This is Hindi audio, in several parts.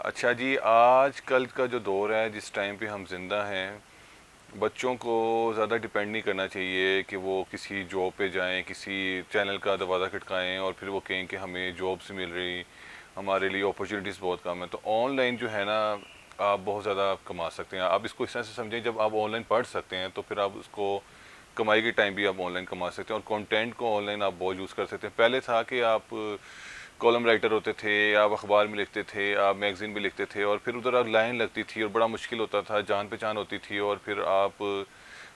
अच्छा जी, आजकल का जो दौर है, जिस टाइम पे हम जिंदा हैं, बच्चों को ज़्यादा डिपेंड नहीं करना चाहिए कि वो किसी जॉब पे जाएं, किसी चैनल का दरवाज़ा खटकाएं और फिर वो कहें कि हमें जॉब से मिल रही, हमारे लिए अपॉर्चुनिटीज़ बहुत कम है। तो ऑनलाइन जो है ना, आप बहुत ज़्यादा कमा सकते हैं। आप इसको इस तरह से समझें, जब आप ऑनलाइन पढ़ सकते हैं तो फिर आप उसको कमाई के टाइम भी आप ऑनलाइन कमा सकते हैं, और कंटेंट को ऑनलाइन आप बहुत यूज़ कर सकते हैं। पहले था कि आप कॉलम राइटर होते थे, आप अखबार में लिखते थे, आप मैगज़ीन में लिखते थे, और फिर उधर आप लाइन लगती थी और बड़ा मुश्किल होता था, जान पहचान होती थी, और फिर आप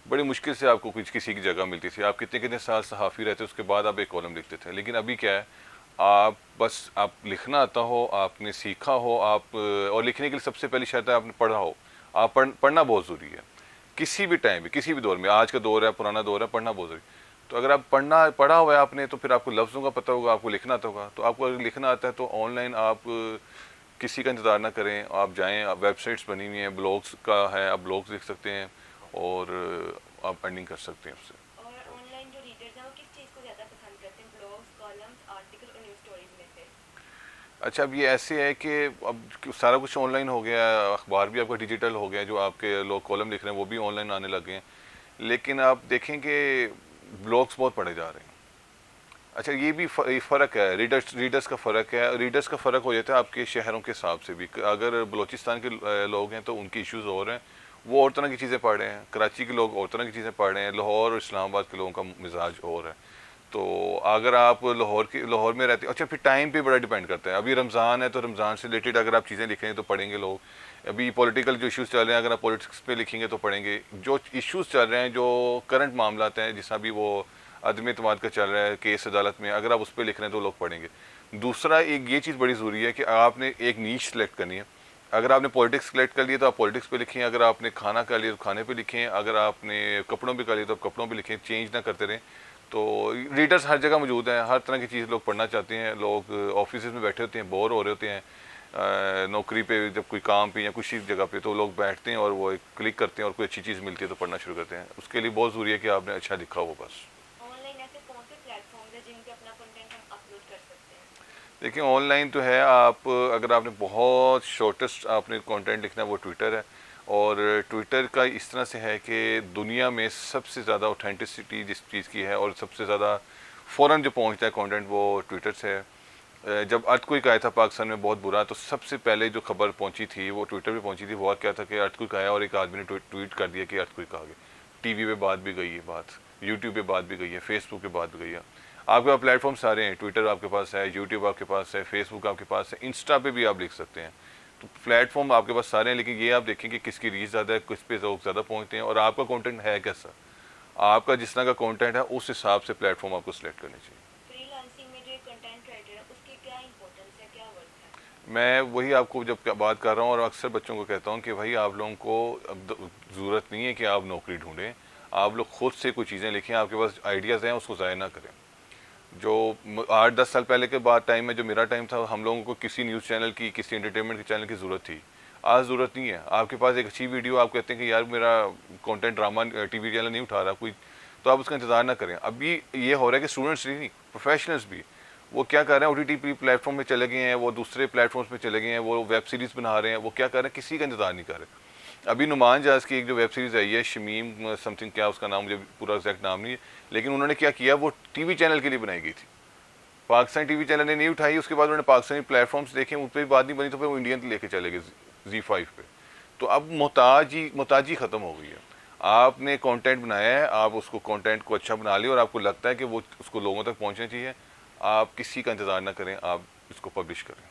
बड़ी मुश्किल से आपको कुछ किसी की जगह मिलती थी। आप कितने कितने साल सहाफ़ी रहते, उसके बाद आप एक कॉलम लिखते थे। लेकिन अभी क्या है, आप बस आप लिखना आता हो, आपने सीखा हो, आप और लिखने के लिए सबसे पहली शर्त है आपने पढ़ा हो। आप पढ़ना बहुत ज़रूरी है, किसी भी टाइम में, किसी भी दौर में। आज का दौर है, पुराना दौर है, पढ़ना बहुत ज़रूरी। तो अगर आप पढ़ा हुआ है आपने, तो फिर आपको लफ्ज़ों का पता होगा, आपको लिखना आता होगा। तो आपको अगर लिखना आता है तो ऑनलाइन आप किसी का इंतज़ार ना करें, आप जाएं। वेबसाइट्स बनी हुई हैं, ब्लॉग्स का है, आप ब्लॉग्स लिख सकते हैं और आप अर्निंग कर सकते हैं उससे। और ऑनलाइन जो रीडर्स हैं वो किस चीज़ को ज़्यादा पसंद करते हैं, ब्लॉग्स, कॉलम्स, आर्टिकल और न्यूज़ स्टोरीज में से? अच्छा, अब ये ऐसे है कि अब सारा कुछ ऑनलाइन हो गया है, अखबार भी आपका डिजिटल हो गया है, जो आपके लोग कॉलम लिख रहे हैं वो भी ऑनलाइन आने लगे हैं। लेकिन आप देखें कि ब्लॉग्स बहुत पढ़े जा रहे हैं। अच्छा, ये भी फ़र्क है, रीडर्स का फ़र्क है। रीडर्स का फ़र्क हो जाता है आपके शहरों के हिसाब से भी। अगर बलूचिस्तान के लोग हैं तो उनके इश्यूज़ और हैं, वो और तरह की चीज़ें पढ़ रहे हैं। कराची के लोग और तरह की चीज़ें पढ़ रहे हैं। लाहौर और इस्लामाबाद के लोगों का मिजाज और है। तो अगर आप लाहौर में रहते, अच्छा, फिर टाइम पे बड़ा डिपेंड करता है। अभी रमज़ान है तो रमज़ान से रिलेटेड अगर आप चीज़ें लिखेंगे तो पढ़ेंगे लोग। अभी पॉलिटिकल जो इश्यूज़ चल रहे हैं, अगर आप पॉलिटिक्स पे लिखेंगे तो पढ़ेंगे। जो इश्यूज़ चल रहे हैं, जो करंट मामला हैं, जिस अभी वो अदम एतमाद का चल रहा है केस अदालत में, अगर आप उस पर लिख रहे हैं तो लोग पढ़ेंगे। दूसरा, एक ये चीज़ बड़ी ज़रूरी है कि आपने एक नीश सेलेक्ट करनी है। अगर आपने पॉलिटिक्स सेलेक्ट कर लिया तो आप पॉलिटिक्स पे लिखें, अगर आपने खाना कर लिया तो खाने पे लिखें, अगर आपने कपड़ों पे कर लिया तो आप कपड़ों पे लिखें, चेंज ना करते रहें। तो रीडर्स हर जगह मौजूद हैं, हर तरह की चीज़ लोग पढ़ना चाहते हैं। लोग ऑफिस में बैठे होते हैं, बोर हो रहे होते हैं, नौकरी पे जब कोई काम पे या किसी जगह पे, तो लोग बैठते हैं और वो एक क्लिक करते हैं और कोई अच्छी चीज़ मिलती है तो पढ़ना शुरू करते हैं। उसके लिए बहुत ज़रूरी है कि आपने अच्छा लिखा हो बस। ऑनलाइन ऐसे कौन से प्लेटफॉर्म्स हैं जिन पे अपना कंटेंट हम अपलोड कर सकते हैं? देखिए, ऑनलाइन तो है, आप अगर आपने बहुत शॉर्टेस्ट आपने कंटेंट लिखना है, वो ट्विटर है। और ट्विटर का इस तरह से है कि दुनिया में सबसे ज़्यादा ऑथेंटिसिटी जिस चीज़ की है और सबसे ज़्यादा फ़ौरन जो पहुंचता है कंटेंट, वो ट्विटर से है। जब अर्थक्वेक आया था पाकिस्तान में बहुत बुरा, तो सबसे पहले जो खबर पहुंची थी वो ट्विटर पे पहुंची थी। वो क्या था कि अर्थक्वेक आया और एक आदमी ने ट्वीट कर दिया कि अर्थक्वेक आ गया। टीवी पे बात भी गई है, बात यूट्यूब पे बात भी गई है, फेसबुक पे बात भी गई है। आपके पास प्लेटफॉर्म सारे हैं, ट्विटर आपके पास है, यूट्यूब आपके पास है, फेसबुक आपके पास है, इंस्टा पे भी आप लिख सकते हैं। तो प्लेटफॉर्म आपके पास सारे हैं, लेकिन ये आप देखें कि किसकी रीच ज़्यादा है, किस पे लोग ज़्यादा पहुँचते हैं, और आपका कंटेंट है कैसा। आपका जिस तरह का कंटेंट है उस हिसाब से प्लेटफॉर्म आपको सिलेक्ट करनी चाहिए। फ्रीलांसिंग में जो एक कंटेंट राइटर है उसकी क्या इंपॉर्टेंस है, क्या वर्थ है? मैं वही आपको जब बात कर रहा हूँ और अक्सर बच्चों को कहता हूँ कि भाई, आप लोगों को अब ज़रूरत नहीं है कि आप नौकरी ढूंढें। आप लोग खुद से कुछ चीज़ें लिखें, आपके पास आइडियाज़ हैं, उसको ज़ाया ना करें। जो 8-10 साल पहले के बाद टाइम में, जो मेरा टाइम था, हम लोगों को किसी न्यूज़ चैनल की, किसी एंटरटेनमेंट के चैनल की ज़रूरत थी। आज ज़रूरत नहीं है। आपके पास एक अच्छी वीडियो, आप कहते हैं कि यार मेरा कंटेंट ड्रामा टीवी चैनल नहीं उठा रहा कोई, तो आप उसका इंतज़ार ना करें। अभी ये हो रहा है कि स्टूडेंट्स नहीं, प्रोफेशनल्स भी, वो क्या कर रहे हैं, OTT प्लेटफॉर्म में चले गए हैं, वो दूसरे प्लेटफॉर्म्स में चले गए हैं, वो वेब सीरीज़ बना रहे हैं। वो क्या कर रहे हैं, किसी का इंतज़ार नहीं कर रहे। अभी नुमान जहाज़ की एक जो वेब सीरीज़ आई है, शमीम समथिंग, क्या उसका नाम, मुझे पूरा एग्जैक्ट नाम नहीं है, लेकिन उन्होंने क्या किया, वो टीवी चैनल के लिए बनाई गई थी। पाकिस्तानी टीवी चैनल ने नहीं उठाई, उसके बाद उन्होंने पाकिस्तानी प्लेटफॉर्म्स देखे, उन पर भी बात नहीं बनी, तो फिर वो इंडियन लेके चले गए Z5 पे। तो अब मोहताजी ख़त्म हो गई है। आपने कंटेंट बनाया है, आप उसको कंटेंट को अच्छा बना लिया और आपको लगता है कि वो उसको लोगों तक पहुंचना चाहिए, आप किसी का इंतज़ार ना करें, आप इसको पब्लिश करें।